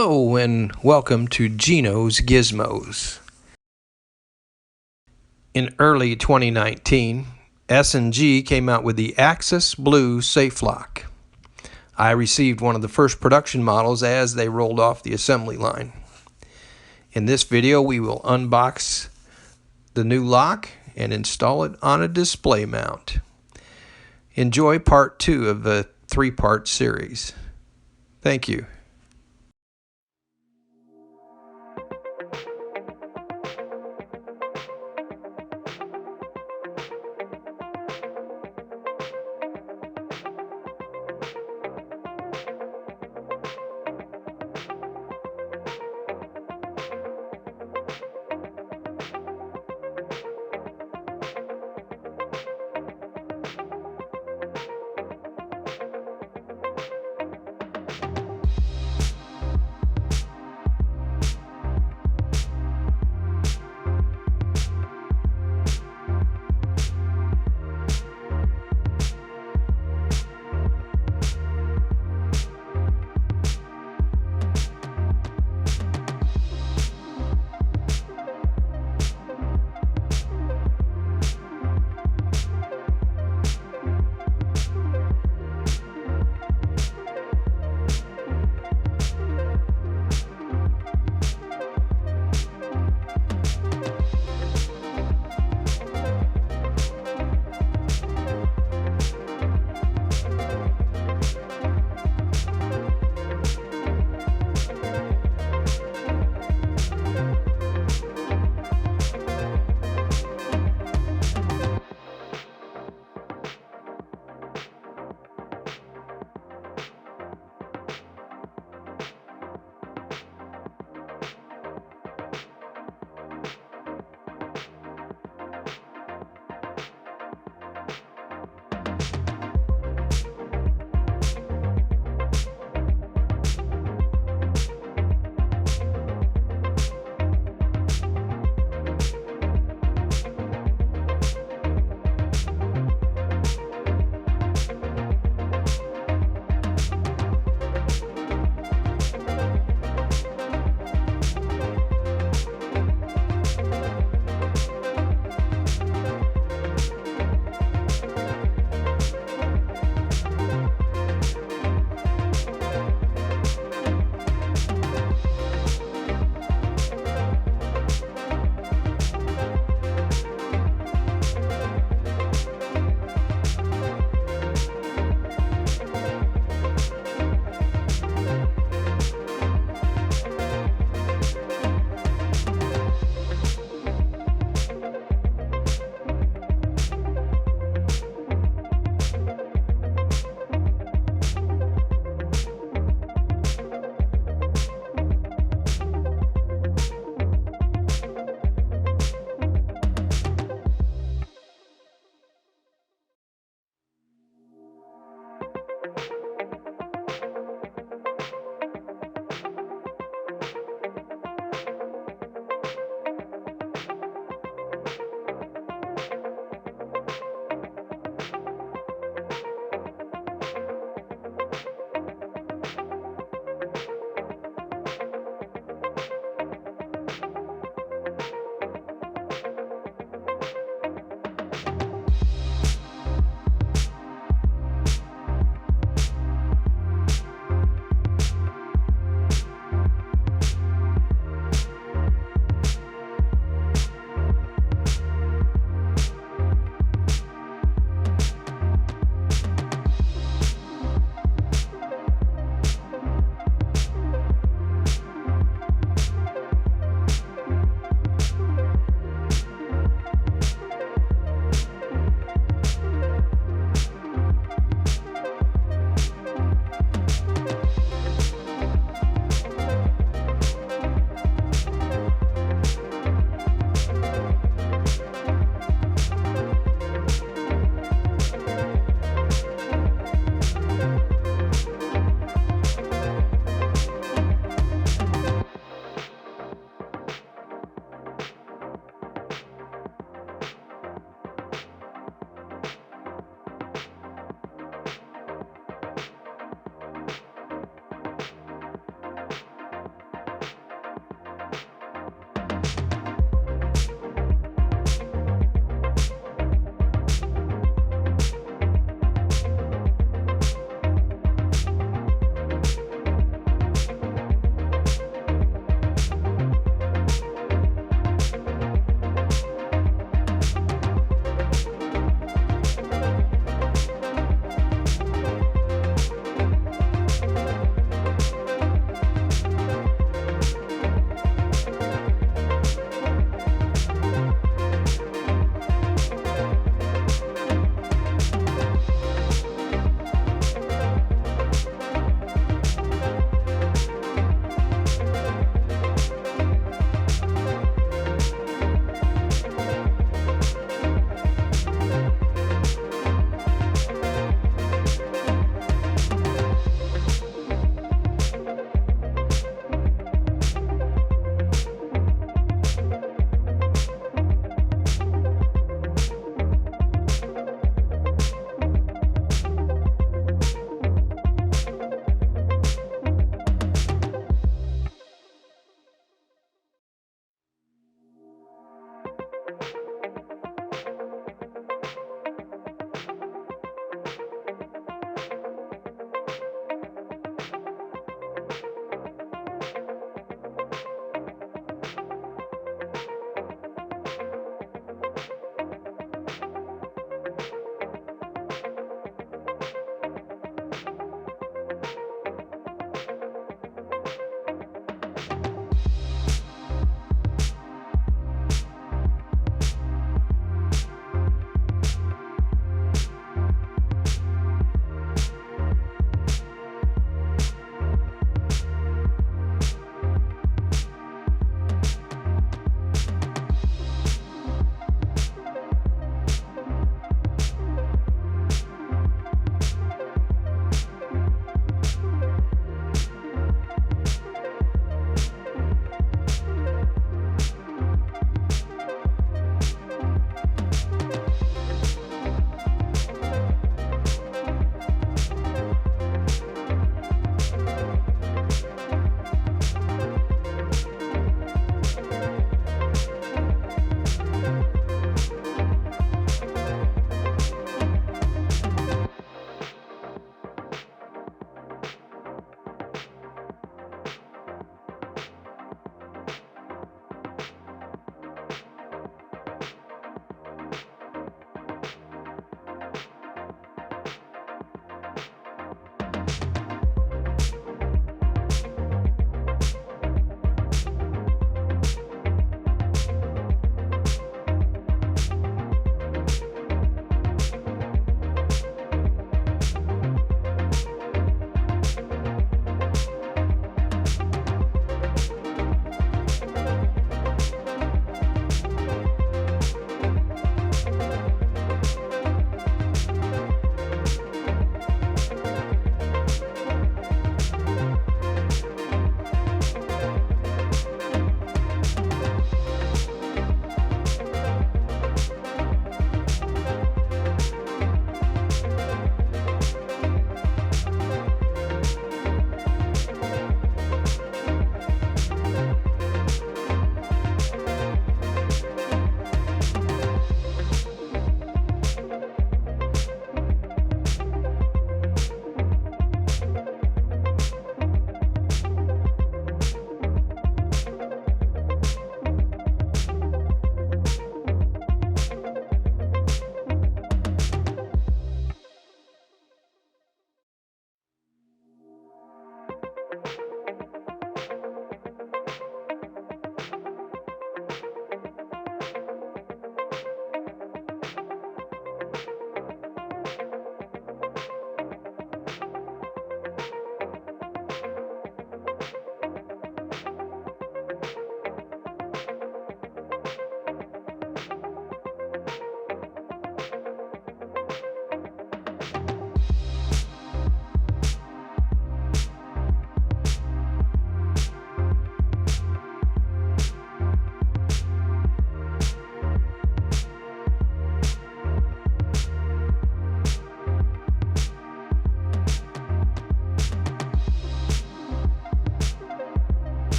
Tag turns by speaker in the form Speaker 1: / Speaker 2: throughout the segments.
Speaker 1: Hello and welcome to Geno's Gizmos. In early 2019, S&G came out with the Axis Blu safe lock. I received one of the first production models as they rolled off the assembly line. In this video, we will unbox the new lock and install it on a display mount. Enjoy part 2 of the 3-part series. Thank you.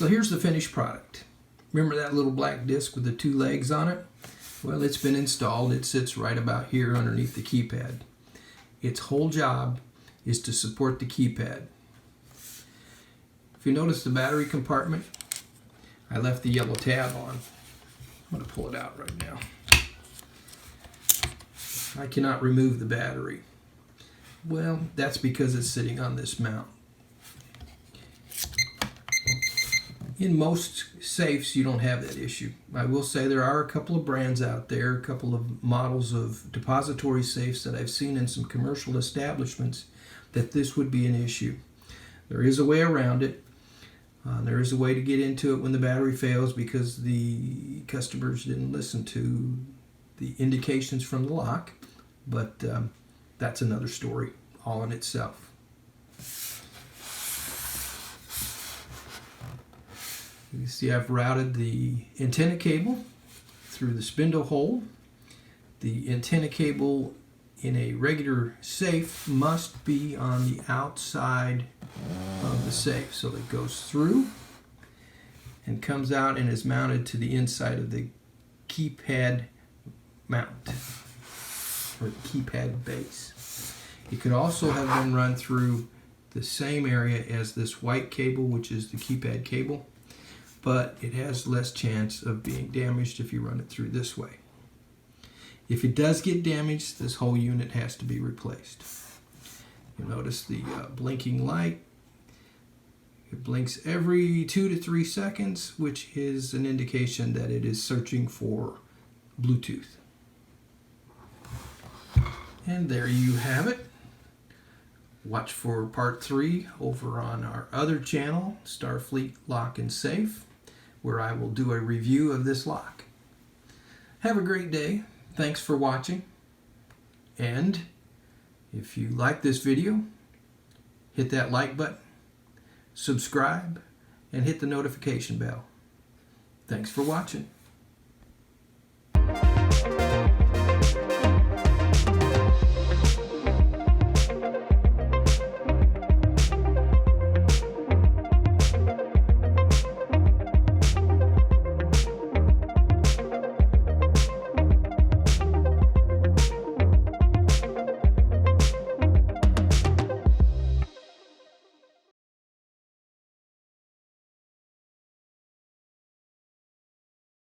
Speaker 1: So here's the finished product. Remember that little black disc with the 2 legs on it? Well, it's been installed. It sits right about here underneath the keypad. Its whole job is to support the keypad. If you notice the battery compartment, I left the yellow tab on. I'm going to pull it out right now. I cannot remove the battery. Well, that's because it's sitting on this mount. In most safes, you don't have that issue. I will say there are a couple of brands out there, a couple of models of depository safes that I've seen in some commercial establishments that this would be an issue. There is a way around it. There is a way to get into it when the battery fails because the customers didn't listen to the indications from the lock, but that's another story all in itself. You see I've routed the antenna cable through the spindle hole. The antenna cable in a regular safe must be on the outside of the safe. So it goes through and comes out and is mounted to the inside of the keypad mount, or keypad base. It could also have been run through the same area as this white cable, which is the keypad cable, but it has less chance of being damaged if you run it through this way. If it does get damaged, this whole unit has to be replaced. You'll notice the blinking light. It blinks every 2 to 3 seconds, which is an indication that it is searching for Bluetooth. And there you have it. Watch for part 3 over on our other channel, Starfleet Lock and Safe, where I will do a review of this lock. Have a great day. Thanks for watching. And if you like this video, hit that like button, subscribe, and hit the notification bell. Thanks for watching.